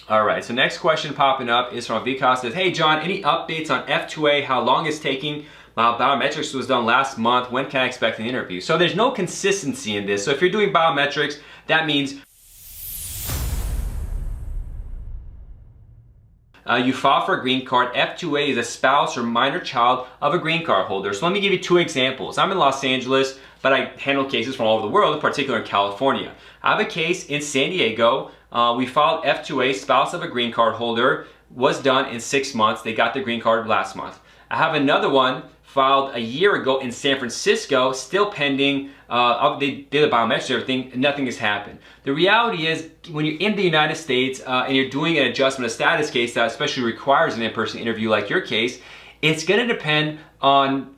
All right, so next question popping up is from Vikas. Says, hey John, any updates on F2A, how long it's taking? My biometrics was done last month. When can I expect an interview? So there's no consistency in this. So if you're doing biometrics, that means you file for a green card. F2A is a spouse or minor child of a green card holder. So let me give you two examples. I'm in Los Angeles, but I handle cases from all over the world, in particular in California. I have a case in San Diego. We filed F2A, spouse of a green card holder, was done in 6 months. They got their green card last month. I have another one filed a year ago in San Francisco, still pending. They did the biometrics, everything, nothing has happened. The reality is, when you're in the United States and you're doing an adjustment of status case that especially requires an in-person interview like your case, it's going to depend on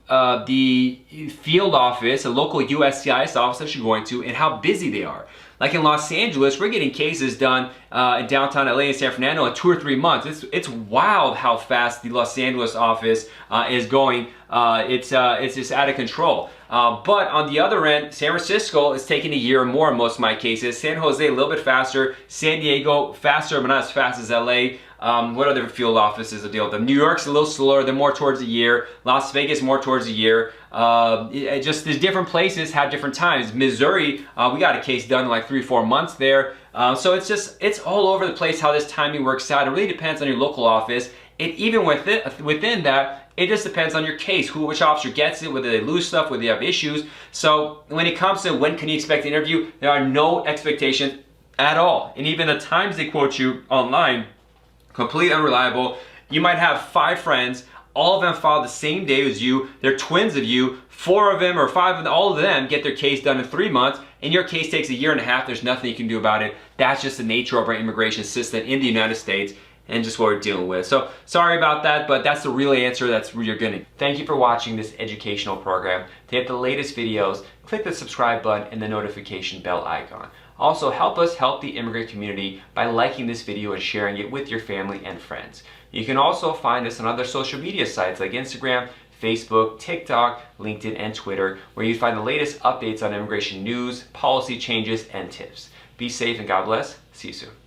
the field office, a local USCIS office that you're going to, and how busy they are. Like in Los Angeles, we're getting cases done in downtown LA and San Fernando in 2 or 3 months. It's wild how fast the Los Angeles office is going. It's just out of control. But on the other end, San Francisco is taking a year or more in most of my cases. San Jose a little bit faster. San Diego faster, but not as fast as LA. What other field offices deal with them? New York's a little slower. They're more towards a year. Las Vegas more towards a year. Just there's different places have different times. Missouri, we got a case done in like 3 or 4 months there. So it's all over the place how this timing works out. It really depends on your local office. Even within that, it just depends on your case, which officer gets it, whether they lose stuff, whether they have issues. So when it comes to when can you expect an interview, there are no expectations at all. And even the times they quote you online, completely unreliable. You might have 5 friends, all of them filed the same day as you, they're twins of you, 4 of them or 5 of them, all of them get their case done in 3 months, and your case takes a year and a half, there's nothing you can do about it. That's just the nature of our immigration system in the United States and just what we're dealing with. So sorry about that, but that's the real answer. That's where you're gonna. Thank you for watching this educational program. To get the latest videos, click the subscribe button and the notification bell icon. Also, help us help the immigrant community by liking this video and sharing it with your family and friends. You can also find us on other social media sites like Instagram, Facebook, TikTok, LinkedIn, and Twitter, where you find the latest updates on immigration news, policy changes, and tips. Be safe and God bless. See you soon.